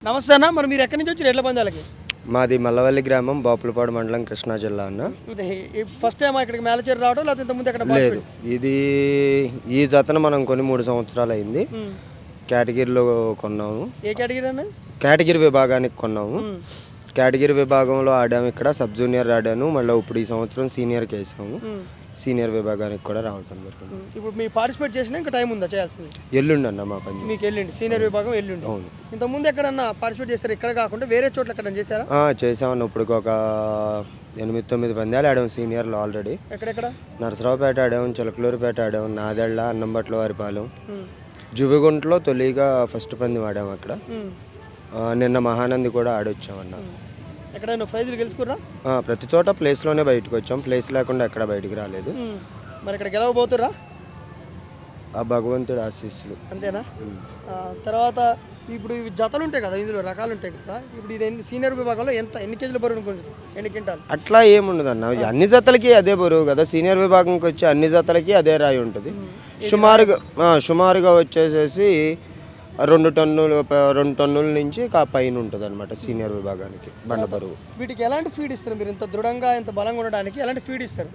నమస్తే అన్న, మరి మీరు ఎక్కడి నుంచి వచ్చి ఎడ్ల పందాలకి? మాది మల్లవల్లి గ్రామం, బాపులపాడు మండలం, కృష్ణా జిల్లా అన్న. ఫస్ట్ టైం ఇక్కడికి మేలచేరు రావడం లేకపోతే ఇంతకుముందు ఎక్కడ? లేదు, ఇది ఈ జతను మనం కొని 3 సంవత్సరాలు అయింది. కేటగిరీలో కొన్నాము. ఏ కేటగిరీ అన్న? కేటగిరీ విభాగానికి కొన్నాము. కేటగిరీ విభాగంలో ఆడాము. ఇక్కడ సబ్ జూనియర్ ఆడాను. మళ్ళీ ఇప్పుడు ఈ సంవత్సరం సీనియర్కి వేసాము. సీనియర్ విభాగానికి కూడా రావటం జరిగింది. ఇప్పుడు మీ పార్టిసిపేట్ చేసినా ఇంకా టైం ఉందా చేయాల్సింది? ఎల్లుండి అన్న మా పని. మీకు ఎల్లుండి సీనియర్ విభాగం ఎల్లుండి. అవును. ఇంతకుముందు ఎక్కడన్నా పార్టిసిపేట్ చేస్తారు ఇక్కడ కాకుండా వేరే చోట్ల ఎక్కడ చేశారా? చేసామన్న. ఇప్పుడు ఒక 8-9 పందాలు ఆడాము సీనియర్లో ఆల్రెడీ. ఎక్కడెక్కడ? నరసరావుపేట ఆడాము, చిలకలూరుపేట ఆడాము, నాదెళ్ళ, అన్నంబట్ల వారిపాలెం, జువిగుంటలో తొలిగా ఫస్ట్ పంది ఆడాము అక్కడ. నిన్న మహానంది కూడా ఆడొచ్చామన్న. ఎక్కడైనా ప్రైజులు గెలుచుకురా? ప్రతి చోట ప్లేస్లోనే బయటకు వచ్చాం. ప్లేస్ లేకుండా ఎక్కడ బయటికి రాలేదు. మరి ఇక్కడ గెలవబోతురా? ఆ భగవంతుడు ఆశీస్సులు. అంతేనా? తర్వాత ఇప్పుడు ఇవి జతలు ఉంటాయి కదా, ఇందులో రకాలు ఉంటాయి కదా. ఇప్పుడు ఇది సీనియర్ విభాగంలో ఎన్ని కేజీల బరువు అనుకుంటుంది? ఎన్ని క్వింటాలు? అట్లా ఏముండదు అన్న. అన్ని జతలకి అదే బరువు కదా. సీనియర్ విభాగంకి వచ్చి అన్ని జతలకి అదే రాయి ఉంటుంది. సుమారుగా వచ్చేసేసి 2 టన్నుల నుంచి పైన ఉంటుంది అనమాట సీనియర్ విభాగానికి బండ బరువు. వీటికి ఎలాంటి ఫీడ్ ఇస్తారు మీరు? ఇంత దృఢంగా ఇంత బలంగా ఉండడానికి ఎలాంటి ఫీడ్ ఇస్తారు?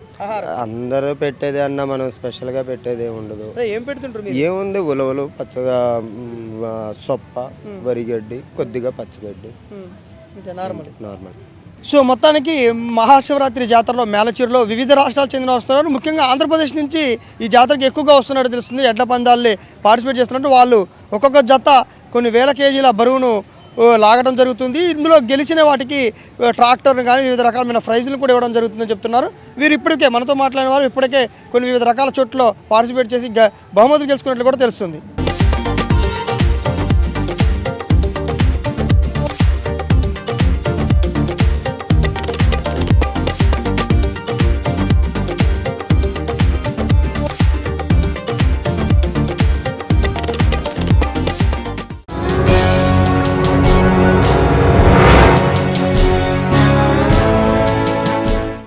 అందరూ పెట్టేదే అన్న, మనం స్పెషల్గా పెట్టేదే ఉండదు. ఏం పెడుతుంటారు? ఏముంది, ఉలవలు, పచ్చగా సొప్ప, వరిగడ్డి, కొద్దిగా పచ్చిగడ్డి, నార్మల్. సో మొత్తానికి మహాశివరాత్రి జాతరలో మేలచేరులో వివిధ రాష్ట్రాలకు చెందిన వస్తున్నారు. ముఖ్యంగా ఆంధ్రప్రదేశ్ నుంచి ఈ జాతరకి ఎక్కువగా వస్తున్నట్టు తెలుస్తుంది. ఎడ్ల పందాలని పార్టిసిపేట్ చేస్తున్నట్టు వాళ్ళు ఒక్కొక్క జత కొన్ని వేల కేజీల బరువును లాగడం జరుగుతుంది. ఇందులో గెలిచిన వాటికి ట్రాక్టర్ను కానీ వివిధ రకాలమైన ప్రైజులు కూడా ఇవ్వడం జరుగుతుందని చెప్తున్నారు. వీరు ఇప్పటికే మనతో మాట్లాడిన వారు ఇప్పటికే కొన్ని వివిధ రకాల చోట్ల పార్టిసిపేట్ చేసి బహుమతులు గెలుచుకున్నట్లు కూడా తెలుస్తుంది.